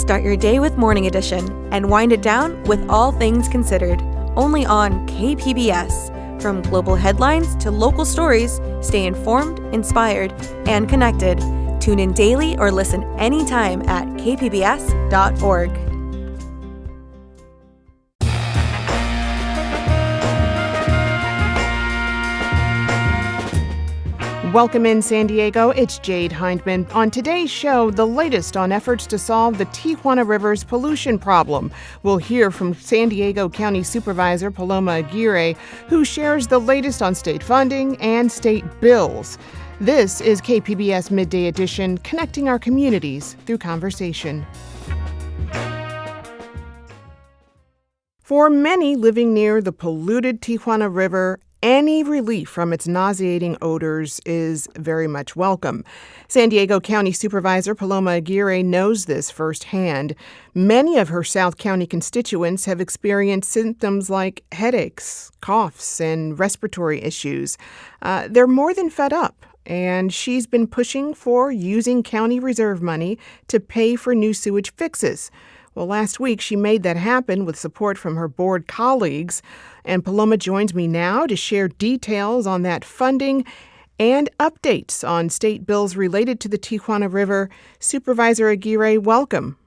Start your day with Morning Edition and wind it down with All Things Considered, only on KPBS. From global headlines to local stories, stay informed, inspired, and connected. Tune in daily or listen anytime at kpbs.org. Welcome in San Diego, it's Jade Hindman. On today's show, the latest on efforts to solve the Tijuana River's pollution problem. We'll hear from San Diego County Supervisor Paloma Aguirre, who shares the latest on state funding and state bills. This is KPBS Midday Edition, connecting our communities through conversation. For many living near the polluted Tijuana River, any relief from its nauseating odors is very much welcome. San Diego County Supervisor Paloma Aguirre knows this firsthand. Many of her South County constituents have experienced symptoms like headaches, coughs, and respiratory issues. They're more than fed up, and she's been pushing for using county reserve money to pay for new sewage fixes. Well, last week she made that happen with support from her board colleagues, and Paloma joins me now to share details on that funding and updates on state bills related to the Tijuana River. Supervisor Aguirre, welcome.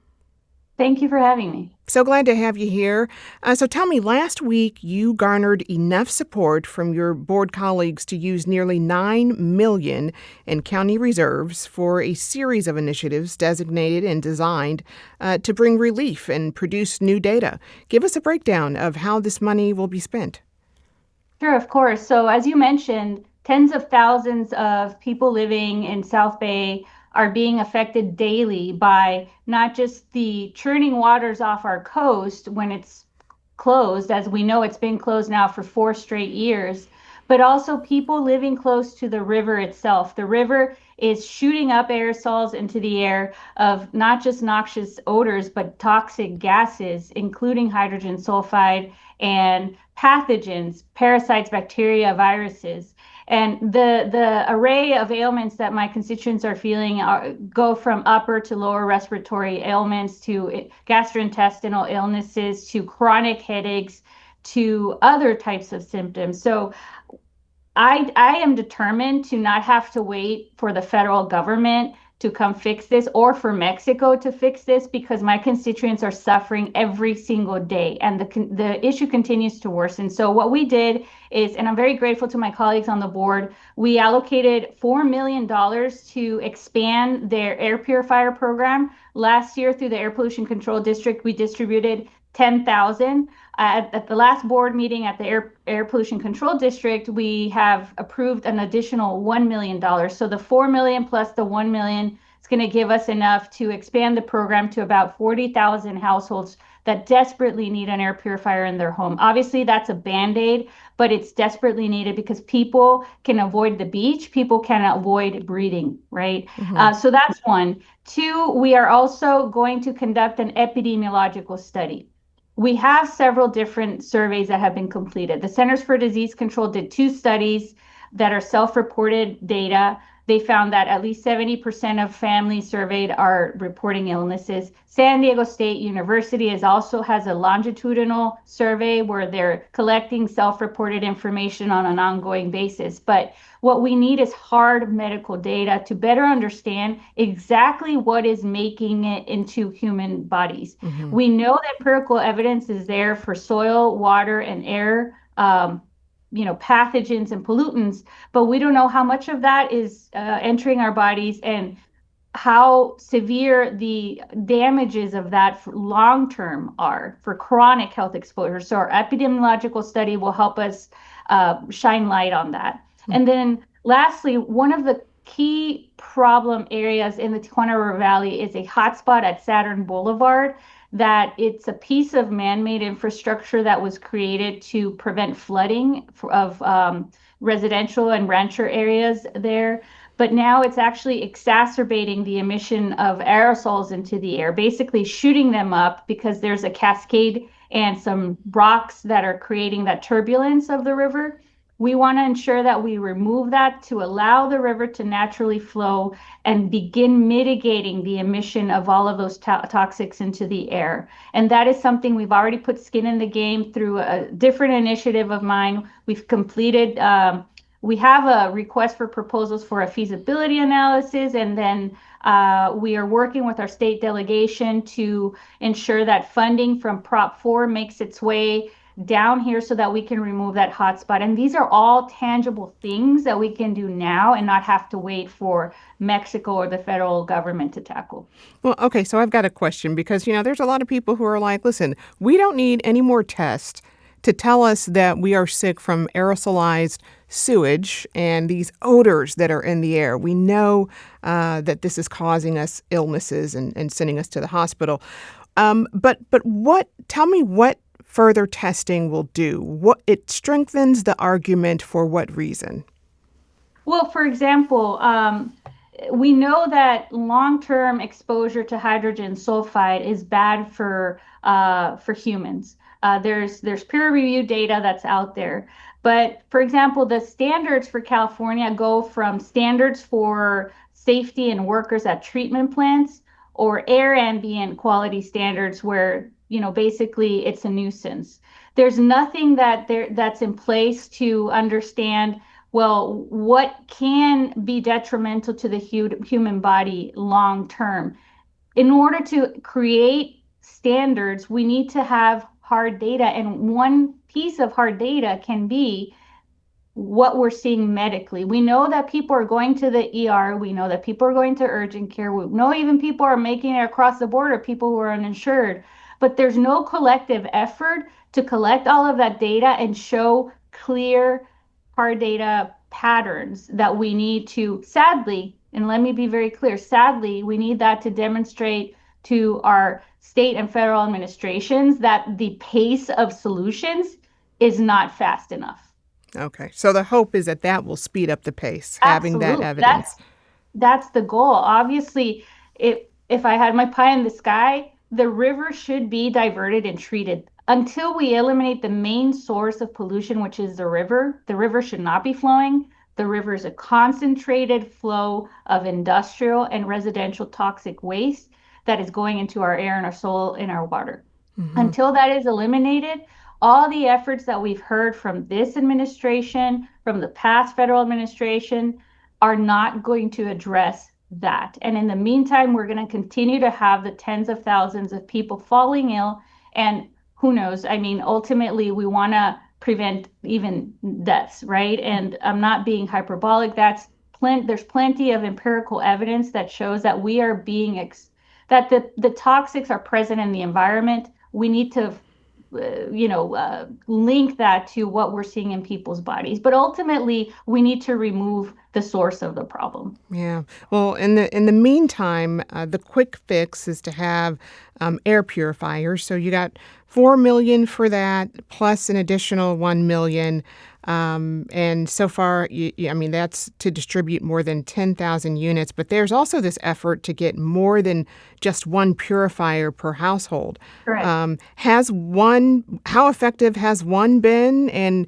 Thank you for having me. So glad to have you here. So tell me, last week you garnered enough support from your board colleagues to use nearly $9 million in county reserves for a series of initiatives designated and designed to bring relief and produce new data. Give us a breakdown of how this money will be spent. Sure, of course. So as you mentioned, tens of thousands of people living in South Bay are being affected daily by not just the churning waters off our coast when it's closed, as we know it's been closed now for 4 straight years, but also people living close to the river itself. The river is shooting up aerosols into the air of not just noxious odors, but toxic gases, including hydrogen sulfide and pathogens, parasites, bacteria, viruses. And the array of ailments that my constituents are feeling go from upper to lower respiratory ailments to gastrointestinal illnesses to chronic headaches to other types of symptoms. So I am determined to not have to wait for the federal government to come fix this or for Mexico to fix this, because my constituents are suffering every single day and the issue continues to worsen. So what we did is, and I'm very grateful to my colleagues on the board, we allocated $4 million to expand their air purifier program. Last year through the Air Pollution Control District, we distributed 10,000. At the last board meeting at the Air Pollution Control District, we have approved an additional $1 million. So the $4 million plus the $1 million is going to give us enough to expand the program to about 40,000 households that desperately need an air purifier in their home. Obviously, that's a Band-Aid, but it's desperately needed because people can avoid the beach, people can avoid breathing, right? Mm-hmm. So that's one. 2, we are also going to conduct an epidemiological study. We have several different surveys that have been completed. The Centers for Disease Control did 2 studies that are self-reported data. They found that at least 70% of families surveyed are reporting illnesses. San Diego State University also has a longitudinal survey where they're collecting self-reported information on an ongoing basis. But what we need is hard medical data to better understand exactly what is making it into human bodies. Mm-hmm. We know that empirical evidence is there for soil, water, and air, pathogens and pollutants, but we don't know how much of that is entering our bodies and how severe the damages of that for long-term are for chronic health exposure. So our epidemiological study will help us shine light on that. Mm-hmm. And then lastly, one of the key problem areas in the Tijuana River Valley is a hotspot at Saturn Boulevard, that it's a piece of man-made infrastructure that was created to prevent flooding of residential and rancher areas there. But now it's actually exacerbating the emission of aerosols into the air, basically shooting them up because there's a cascade and some rocks that are creating that turbulence of the river. We want to ensure that we remove that to allow the river to naturally flow and begin mitigating the emission of all of those toxics into the air. And that is something we've already put skin in the game through a different initiative of mine. We've completed, we have a request for proposals for a feasibility analysis, and then we are working with our state delegation to ensure that funding from Prop 4 makes its way down here so that we can remove that hotspot. And these are all tangible things that we can do now and not have to wait for Mexico or the federal government to tackle. Well, okay, so I've got a question because, there's a lot of people who are like, listen, we don't need any more tests to tell us that we are sick from aerosolized sewage and these odors that are in the air. We know that this is causing us illnesses and sending us to the hospital. But tell me what further testing will do. What it strengthens the argument for what reason? Well, for example, we know that long-term exposure to hydrogen sulfide is bad for humans. There's peer-reviewed data that's out there. But for example, the standards for California go from standards for safety and workers at treatment plants or air ambient quality standards where, basically it's a nuisance. There's nothing that's in place to understand, well, what can be detrimental to the human body long term. In order to create standards, we need to have hard data. And one piece of hard data can be what we're seeing medically. We know that people are going to the ER. We know that people are going to urgent care. We know even people are making it across the border, people who are uninsured. But there's no collective effort to collect all of that data and show clear, hard data patterns that we need to, sadly, and let me be very clear, sadly, we need that to demonstrate to our state and federal administrations that the pace of solutions is not fast enough. Okay. So the hope is that will speed up the pace, having that evidence. That's the goal. Obviously, if I had my pie in the sky, the river should be diverted and treated. Until we eliminate the main source of pollution, which is the river should not be flowing. The river is a concentrated flow of industrial and residential toxic waste that is going into our air and our soil and our water. Mm-hmm. Until that is eliminated, all the efforts that we've heard from this administration, from the past federal administration, are not going to address that. And in the meantime, we're going to continue to have the tens of thousands of people falling ill. And who knows? I mean, ultimately, we want to prevent even deaths, right? And I'm not being hyperbolic. There's plenty of empirical evidence that shows that we are that the toxics are present in the environment. We need to link that to what we're seeing in people's bodies. But ultimately, we need to remove the source of the problem. Yeah. Well, in the meantime, the quick fix is to have air purifiers. So you got $4 million for that, plus an additional $1 million. And so far, that's to distribute more than 10,000 units. But there's also this effort to get more than just one purifier per household. Correct. How effective has one been? And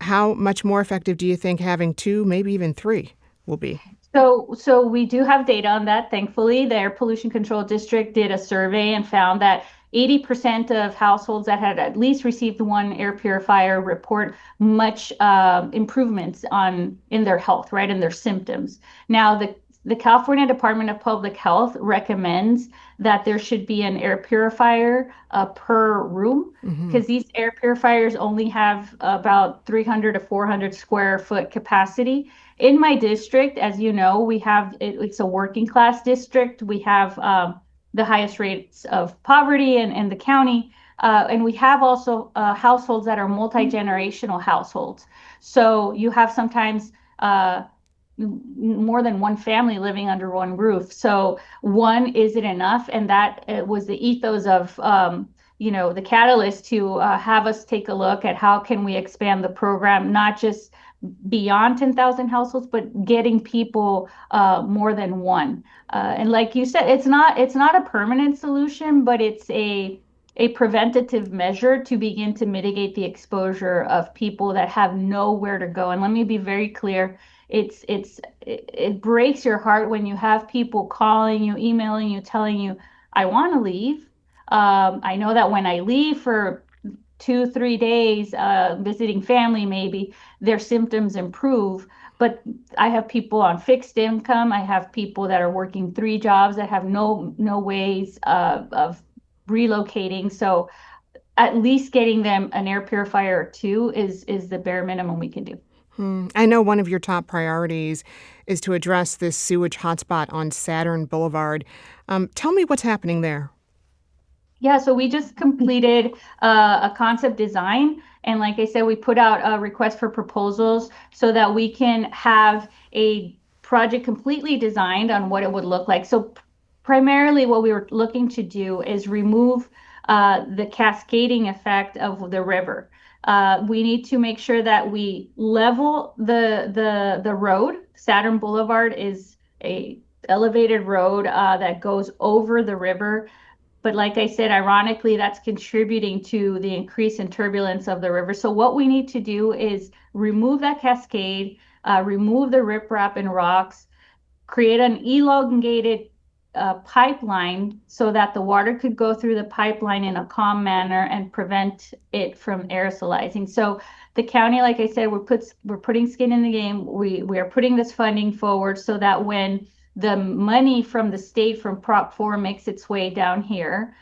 how much more effective do you think having two, maybe even three, will be? So we do have data on that. Thankfully, the Air Pollution Control District did a survey and found that 80% of households that had at least received one air purifier report much improvements in their health, right, and their symptoms. Now, the California Department of Public Health recommends that there should be an air purifier per room, because these air purifiers only have about 300 to 400 square foot capacity. In my district, as you know, it's a working class district. We have the highest rates of poverty in the county. And we have also households that are multi-generational households. So you have sometimes more than one family living under one roof. So one isn't enough. And that was the ethos of, the catalyst to have us take a look at how can we expand the program, not just beyond 10,000 households, but getting people more than one. And like you said, it's not a permanent solution, but it's a a preventative measure to begin to mitigate the exposure of people that have nowhere to go. And let me be very clear, it breaks your heart when you have people calling you, emailing you, telling you, I want to leave. I know that when I leave for 2, 3 days, visiting family, maybe their symptoms improve. But I have people on fixed income. I have people that are working 3 jobs that have no ways of relocating. So at least getting them an air purifier or two is the bare minimum we can do. I know one of your top priorities is to address this sewage hotspot on Saturn Boulevard. Tell me what's happening there. Yeah, so we just completed a concept design. And like I said, we put out a request for proposals so that we can have a project completely designed on what it would look like. So primarily what we were looking to do is remove the cascading effect of the river. We need to make sure that we level the road. Saturn Boulevard is a elevated road that goes over the river. But like I said, ironically, that's contributing to the increase in turbulence of the river. So what we need to do is remove that cascade, remove the riprap and rocks, create an elongated pipeline so that the water could go through the pipeline in a calm manner and prevent it from aerosolizing. So the county, like I said, we're putting skin in the game. We are putting this funding forward so that when the money from the state from Prop 4 makes its way down here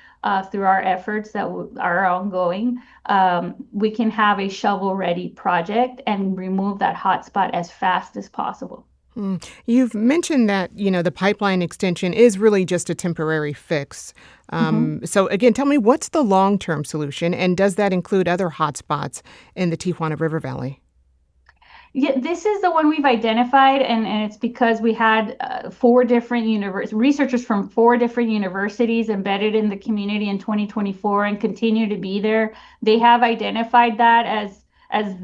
through our efforts that are ongoing, we can have a shovel-ready project and remove that hotspot as fast as possible. You've mentioned that, the pipeline extension is really just a temporary fix. So again, tell me, what's the long-term solution, and does that include other hotspots in the Tijuana River Valley? Yeah, this is the one we've identified, and it's because we had 4 different researchers from 4 different universities embedded in the community in 2024 and continue to be there. They have identified that as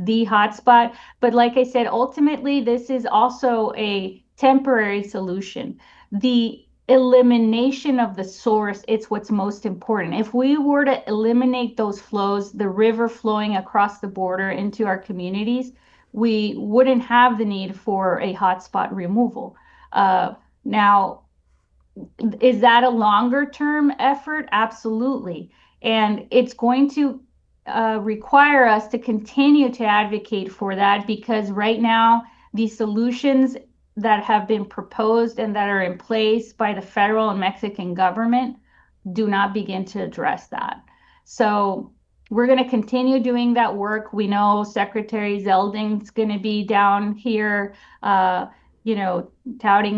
the hotspot. But like I said, ultimately, this is also a temporary solution. The elimination of the source, it's what's most important. If we were to eliminate those flows, the river flowing across the border into our communities, we wouldn't have the need for a hotspot removal. Now, is that a longer term effort? Absolutely. And it's going to require us to continue to advocate for that, because right now, the solutions that have been proposed and that are in place by the federal and Mexican government do not begin to address that. So we're going to continue doing that work. We know Secretary Zeldin's going to be down here, touting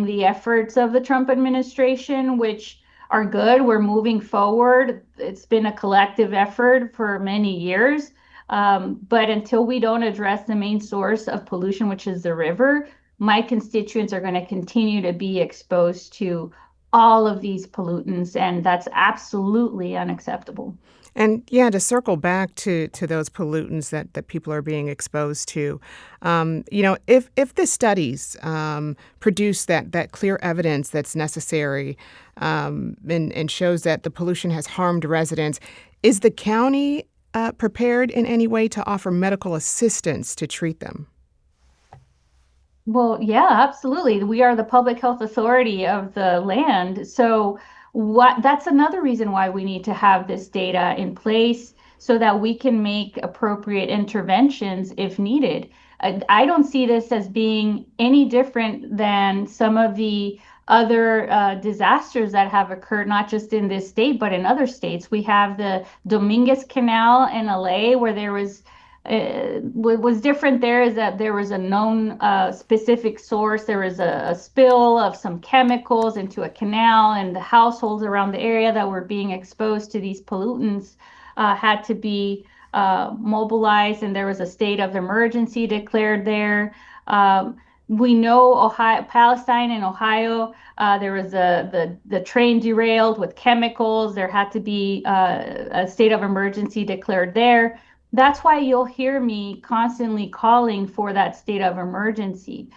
the efforts of the Trump administration, which are good. We're moving forward. It's been a collective effort for many years. But until we don't address the main source of pollution, which is the river, my constituents are going to continue to be exposed to all of these pollutants, and that's absolutely unacceptable. And yeah, to circle back to those pollutants that people are being exposed to, if the studies produce that clear evidence that's necessary and shows that the pollution has harmed residents, is the county prepared in any way to offer medical assistance to treat them? Well, yeah, absolutely. We are the public health authority of the land. So that's another reason why we need to have this data in place so that we can make appropriate interventions if needed. I don't see this as being any different than some of the other disasters that have occurred, not just in this state, but in other states. We have the Dominguez Canal in LA, where there was what was different there is that there was a known specific source. There was a spill of some chemicals into a canal, and the households around the area that were being exposed to these pollutants had to be mobilized, and there was a state of emergency declared there. We know Palestine and Ohio, there was the train derailed with chemicals. There had to be a state of emergency declared there. That's why you'll hear me constantly calling for that state of emergency,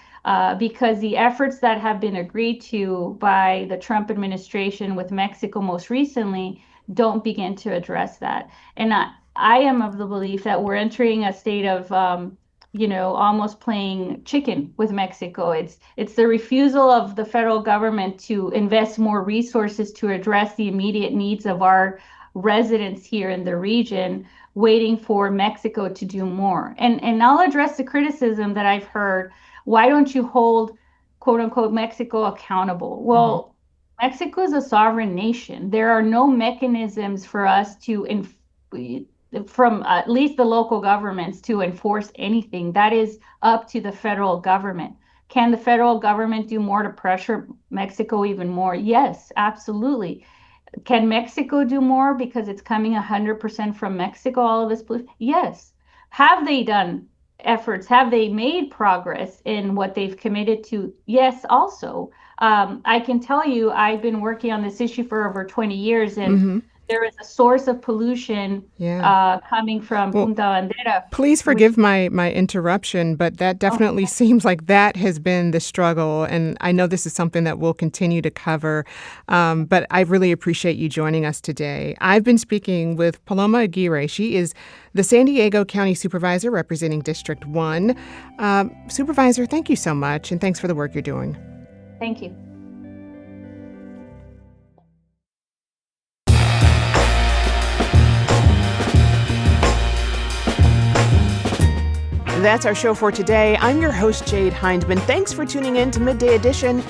because the efforts that have been agreed to by the Trump administration with Mexico most recently, don't begin to address that. And I am of the belief that we're entering a state of almost playing chicken with Mexico. It's the refusal of the federal government to invest more resources to address the immediate needs of our residents here in the region, waiting for Mexico to do more. And I'll address the criticism that I've heard. Why don't you hold, quote unquote, Mexico accountable? Well, Mexico is a sovereign nation. There are no mechanisms for us from at least the local governments to enforce anything. That is up to the federal government. Can the federal government do more to pressure Mexico even more? Yes, absolutely. Can Mexico do more because it's coming 100% from Mexico, all of this pollution? Yes. Have they done efforts? Have they made progress in what they've committed to? Yes, also. I can tell you, I've been working on this issue for over 20 years, and there is a source of pollution coming from Punta Bandera. Please forgive my interruption, but that definitely seems like that has been the struggle. And I know this is something that we'll continue to cover, but I really appreciate you joining us today. I've been speaking with Paloma Aguirre. She is the San Diego County Supervisor representing District 1. Supervisor, thank you so much, and thanks for the work you're doing. Thank you. That's our show for today. I'm your host, Jade Hindman. Thanks for tuning in to Midday Edition.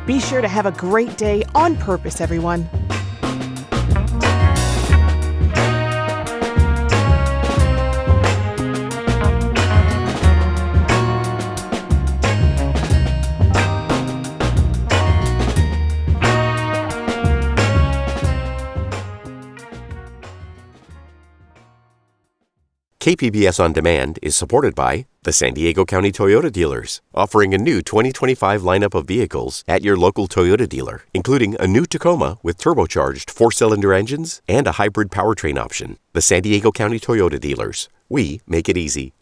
Be sure to have a great day on purpose, everyone. KPBS On Demand is supported by the San Diego County Toyota dealers, offering a new 2025 lineup of vehicles at your local Toyota dealer, including a new Tacoma with turbocharged 4-cylinder engines and a hybrid powertrain option. The San Diego County Toyota dealers. We make it easy.